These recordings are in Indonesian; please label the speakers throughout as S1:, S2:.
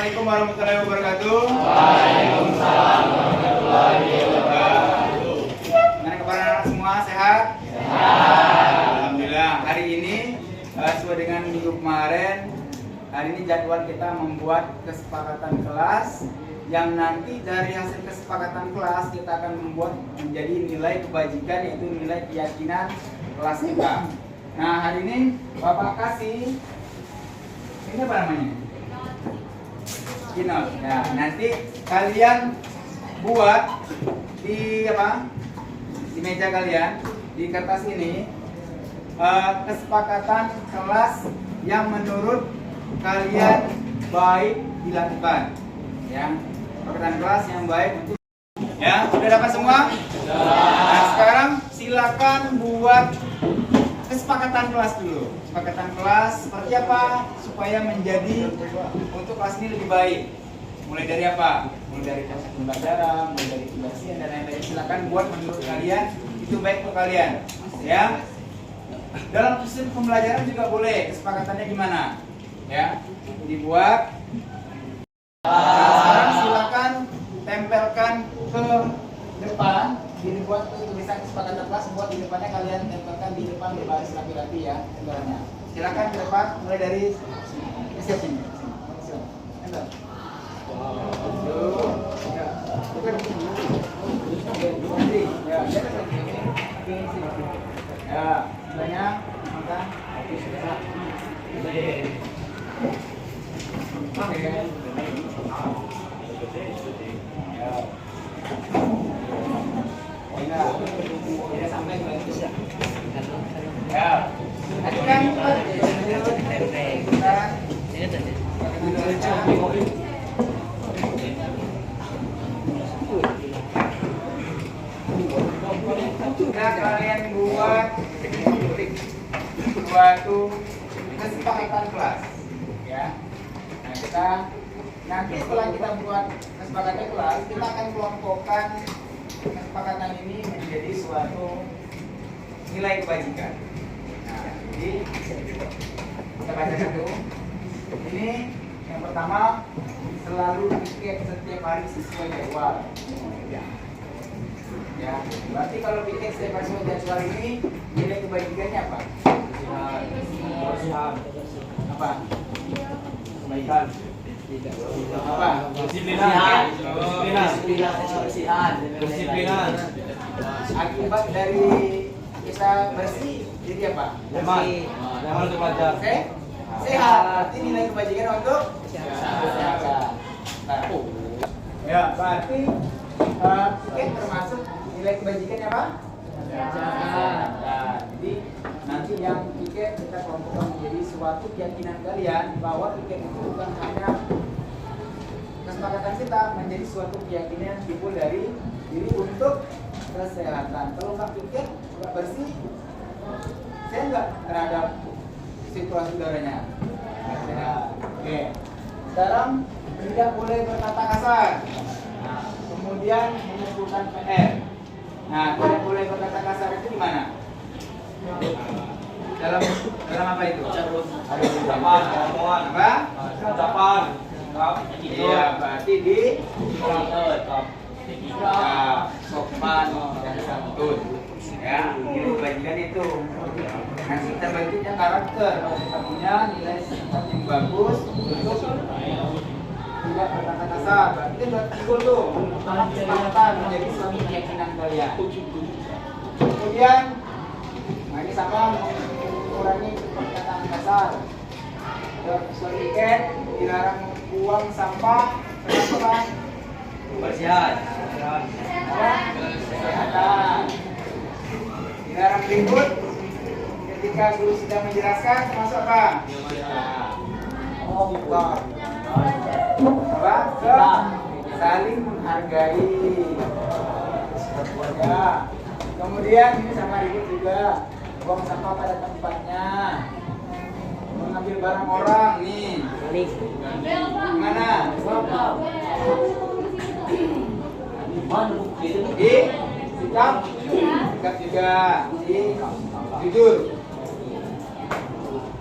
S1: Assalamualaikum warahmatullahi wabarakatuh.
S2: Waalaikumsalam warahmatullahi wabarakatuh.
S1: Gimana kabar anak semua? Sehat?
S2: Sehat.
S1: Alhamdulillah. Hari ini sesuai dengan minggu kemarin, hari ini jadwal kita membuat kesepakatan kelas yang nanti dari hasil kesepakatan kelas kita akan membuat menjadi nilai kebajikan, yaitu nilai keyakinan kelas kita. Nah, hari ini Bapak kasih ini apa namanya? Kinot. Nah, nanti kalian buat di apa? Di meja kalian, di kertas ini kesepakatan kelas yang menurut kalian baik dilakukan. Ya, kesepakatan kelas yang baik untuk ya, sudah dapat semua? Nah, sekarang silakan buat kesepakatan kelas dulu. Kesepakatan kelas seperti apa supaya menjadi untuk kelas ini lebih baik. Mulai dari apa? Mulai dari proses pembelajaran, mulai dari kebersihan dan lain-lain. Silakan buat menurut kalian itu baik untuk kalian. Ya. Dalam sistem pembelajaran juga boleh. Kesepakatannya gimana? Ya. Dibuat. Nah, sekarang silakan tempelkan ke depan. Dibuat tulisan kesepakatan kelas, buat di depannya kalian tempelkan di depan berbaris rapi-rapi ya, tempelannya. Silakan ke depan, mulai dari siap sini. Tempel. Ya, sebenarnya maka tidak sampai bisa. Ya. Tadi kan kita kalian buat suatu kesepakatan kelas, ya. Nah, kita nanti setelah kita buat kesepakatan kelas, kita akan kelompokkan kesepakatan ini menjadi suatu nilai kebajikan. Nah, jadi kita bacakan dulu. Ini yang pertama, selalu piket setiap hari sesuai jadwal. Ya, berarti kalau piket setiap hari sesuai jadwal ini nilai kebajikannya apa? Apa? Kebaikan. Apa? Disiplinan. Akibat dari kita bersih jadi apa? Nyaman untuk belajar. Sehat. Berarti nilai kebajikan untuk sehat. Ya, berarti piket termasuk nilai kebajikannya apa? Sehat. Nah, jadi nanti yang piket kita kelompokkan menjadi suatu keyakinan kalian bahwa piket itu bukan hanya kesepakatan kita, menjadi suatu keyakinan timbul dari diri untuk kesehatan. Kalau nggak piket, nggak bersih, saya nggak terhadap situasi udaranya. Oke. Sekarang tidak boleh berkata kasar. Nah, kemudian mengumpulkan PR. Nah, tidak boleh berkata kasar itu di mana? Dalam apa itu? Ucapan, omongan. Apa? Ucapan. Iya, berarti di sopan dan santun. Ya, nilai kebajikan itu. Nanti kita bentuknya karakter. Kalau kita punya nilai sifat yang bagus untuk tidak berkata kasar. Berarti itu timbul tuh kesepakatan menjadi suatu keyakinan kalian. Kemudian, nah ini sama mengurangi perkataan kasar. Soal piket dilarang buang sampah. Kenapa Bang? Kebersihan. Kesehatan. Dilarang ribut ketika guru sedang menjelaskan, termasuk apa? Bukan. Apa? Saling menghargai. Ya. Kemudian ini sama ribut juga, buang sampah pada tempatnya, mengambil barang orang nih. Gimana? Di sikap juga, di jujur.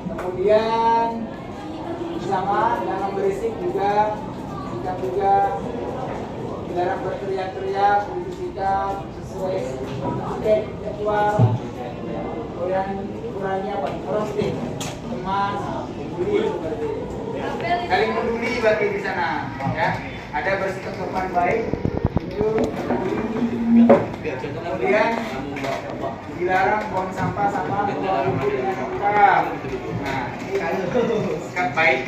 S1: Kemudian sama jangan berisik juga, bersikap juga, dilarang berteriak-teriak, bersikap sesuai jadwal. Kemudian ukurannya apa? Roasting, teman, peduli seperti saling peduli bagi di sana, ya. Ada bersikap sopan baik, itu kemudian dilarang buang sampah sama membawa buku dengan lengkap. Nah, ini sikap baik.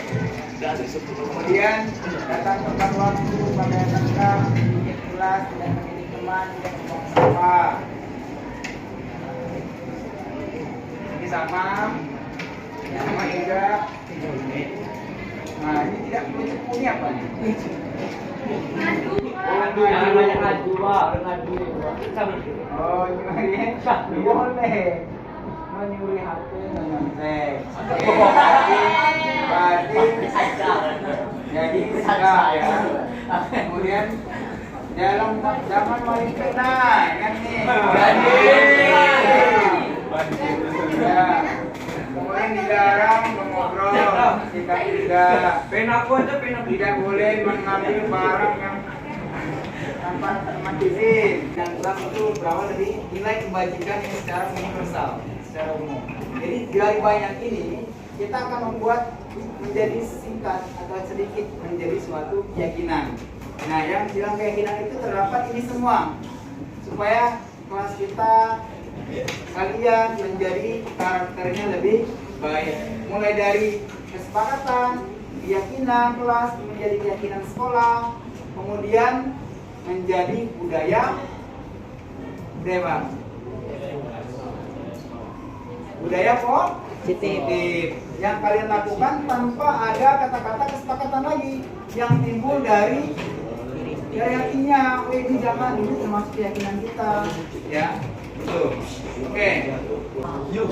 S1: Kemudian datang tepat waktu, pakaian lengkap, sedikit kelas, tidak mendidik teman, tidak membuang sampah. Ini sama juga. Nah, ini tidak perlu cepu, ini apa nih?
S2: Banyak ngadu, Pak.
S1: Oh, gimana ya? Boleh menyuri HP dengan seks. Berarti jadi enggak ya. Kemudian jangan maling kena, kan nih. Ya. Kemudian dilarang mengobrol, tidak boleh mengambil barang yang tanpa teman izin. Dan kelas itu berawal dari nilai kebajikan yang secara universal, secara umum. Jadi dari banyak ini kita akan membuat menjadi singkat atau sedikit menjadi suatu keyakinan. Nah, yang dalam keyakinan itu terdapat ini semua supaya kelas kita kalian menjadi karakternya lebih baik. Mulai dari kesepakatan, keyakinan kelas menjadi keyakinan sekolah, kemudian menjadi budaya apa? Budaya positif yang kalian lakukan tanpa ada kata-kata kesepakatan lagi yang timbul dari hatinya. Ini jangan, ini termasuk keyakinan kita, ya. Betul. Oke. Yuk.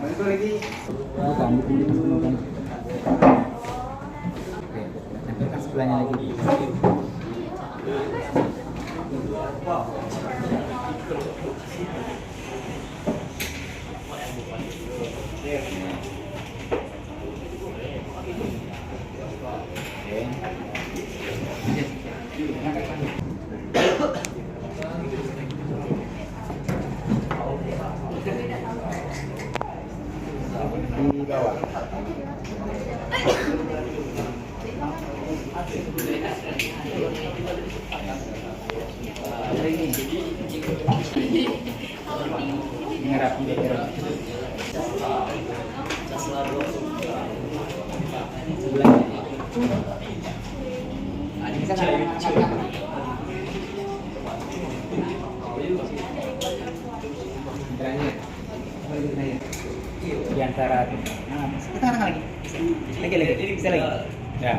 S1: Bentuk lagi. Bukan sebelahnya lagi. Di bawah. Ngerap di antara kita lagi bisa lagi ya.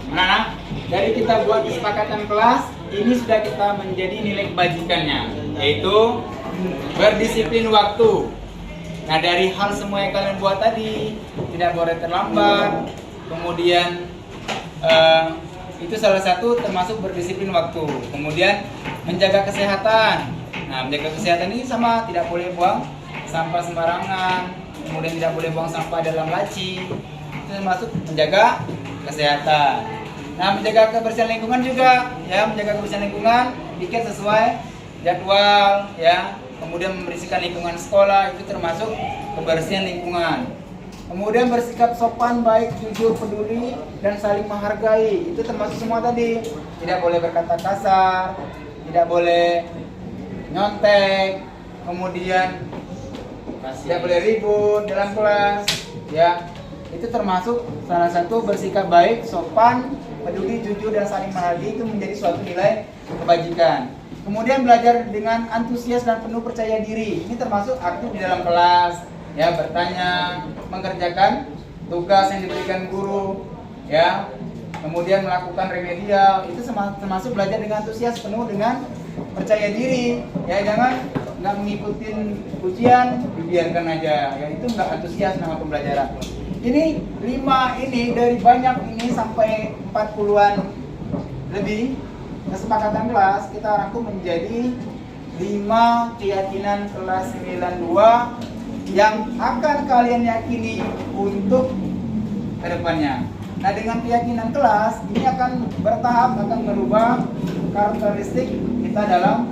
S1: Anak-anak, dari kita buat kesepakatan kelas, ini sudah kita menjadi nilai kebajikannya, yaitu berdisiplin waktu. Nah, dari hal semua yang kalian buat tadi, tidak boleh terlambat, kemudian itu salah satu termasuk berdisiplin waktu. Kemudian menjaga kesehatan. Nah, menjaga kesehatan ini sama, tidak boleh buang sampah sembarangan, kemudian tidak boleh buang sampah dalam laci. Itu termasuk menjaga kesehatan. Nah, menjaga kebersihan lingkungan juga, ya, menjaga kebersihan lingkungan, bikin sesuai jadwal, ya. Kemudian membersihkan lingkungan sekolah, itu termasuk kebersihan lingkungan. Kemudian bersikap sopan, baik, jujur, peduli, dan saling menghargai. Itu termasuk semua tadi. Tidak boleh berkata kasar, tidak boleh nyontek, kemudian tidak boleh ribut dalam kelas, ya. Itu termasuk salah satu bersikap baik, sopan, peduli, jujur, dan saling menghargai. Itu menjadi suatu nilai kebajikan. Kemudian belajar dengan antusias dan penuh percaya diri. Ini termasuk aktif di dalam kelas, ya, bertanya, mengerjakan tugas yang diberikan guru, ya. Kemudian melakukan remedial, itu termasuk belajar dengan antusias, penuh dengan percaya diri, ya. Jangan nggak mengikuti ujian, dibiarkan aja, ya. Itu nggak antusias nama pembelajaran. Ini 5 ini dari banyak ini sampai 40-an lebih kesepakatan kelas kita rangkum menjadi 5 keyakinan kelas 92 yang akan kalian yakini untuk kedepannya. Nah, dengan keyakinan kelas ini akan bertahap akan merubah karakteristik kita dalam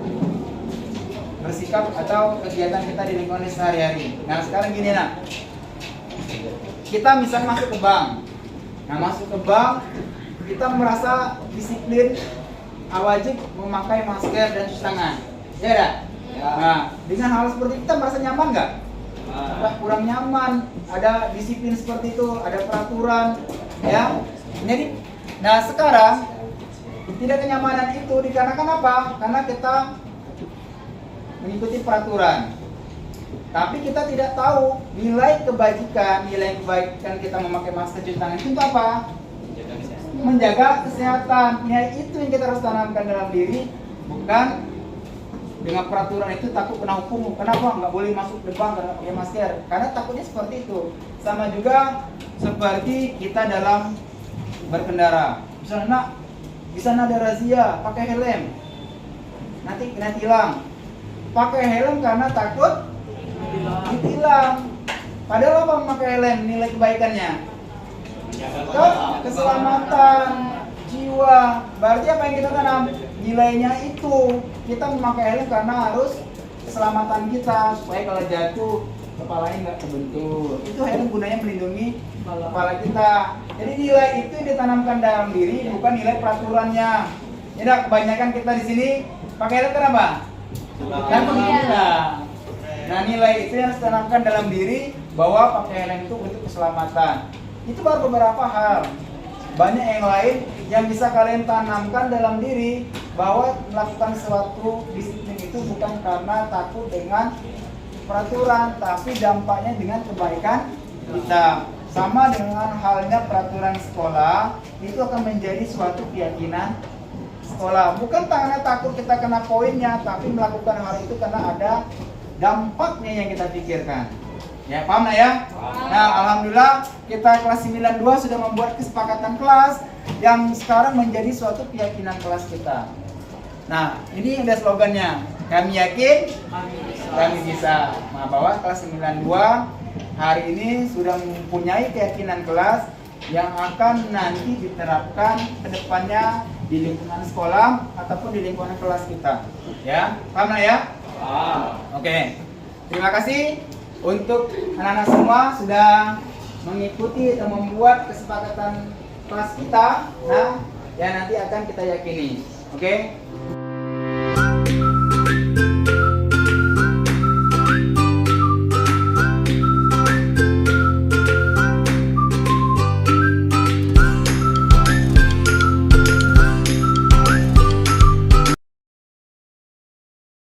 S1: bersikap atau kegiatan kita di lingkungan sehari-hari. Nah, sekarang gini nak, kita misalnya masuk ke bank. Nah, masuk ke bank kita merasa disiplin, wajib memakai masker dan cuci tangan, ya dah? Ya. Nah, dengan hal seperti itu kita merasa nyaman nggak? Kurang nyaman. Ada disiplin seperti itu, ada peraturan. Ya, jadi, nah sekarang tidak kenyamanan itu dikarenakan apa? Karena kita mengikuti peraturan, tapi kita tidak tahu nilai kebaikan kita memakai masker cuci tangan itu apa? Menjaga kesehatan. Ya, itu yang kita harus tanamkan dalam diri, bukan dengan peraturan itu takut kena hukum. Kenapa nggak boleh masuk ke bank karena pakai masker? Karena takutnya seperti itu. Sama juga seperti kita dalam berkendara. Misalnya nak, di sana ada razia, pakai helm, nanti kena tilang. Pakai helm karena takut ditilang. Padahal apa memakai helm? Nilai kebaikannya keselamatan jiwa. Berarti apa yang kita tanam? Nilainya itu kita memakai helm karena harus keselamatan kita, supaya kalau jatuh kepalanya nggak kebentur. Itu helm gunanya melindungi kepala kita. Jadi nilai itu ditanamkan dalam diri, bukan nilai peraturannya. Ya, kebanyakan kita di sini pakai helm kenapa? Kan penghilang. Nah, nilai itu yang ditanamkan dalam diri bahwa pakai helm itu untuk keselamatan. Itu baru beberapa hal. Banyak yang lain yang bisa kalian tanamkan dalam diri, bahwa melakukan suatu disiplin itu bukan karena takut dengan peraturan, tapi dampaknya dengan kebaikan kita. Sama dengan halnya peraturan sekolah, itu akan menjadi suatu keyakinan sekolah. Bukan karena takut kita kena poinnya, tapi melakukan hal itu karena ada dampaknya yang kita pikirkan. Ya, paham nak ya? Nah, alhamdulillah kita kelas 92 sudah membuat kesepakatan kelas yang sekarang menjadi suatu keyakinan kelas kita. Nah, ini ada slogannya. Kami yakin, kami bisa. Nah, bahwa kelas 92 hari ini sudah mempunyai keyakinan kelas yang akan nanti diterapkan ke depannya di lingkungan sekolah ataupun di lingkungan kelas kita. Ya, paham nak ya? Oke. Terima kasih untuk anak-anak semua sudah mengikuti atau membuat kesepakatan kelas kita. Nah, ya nanti akan kita yakini. Oke?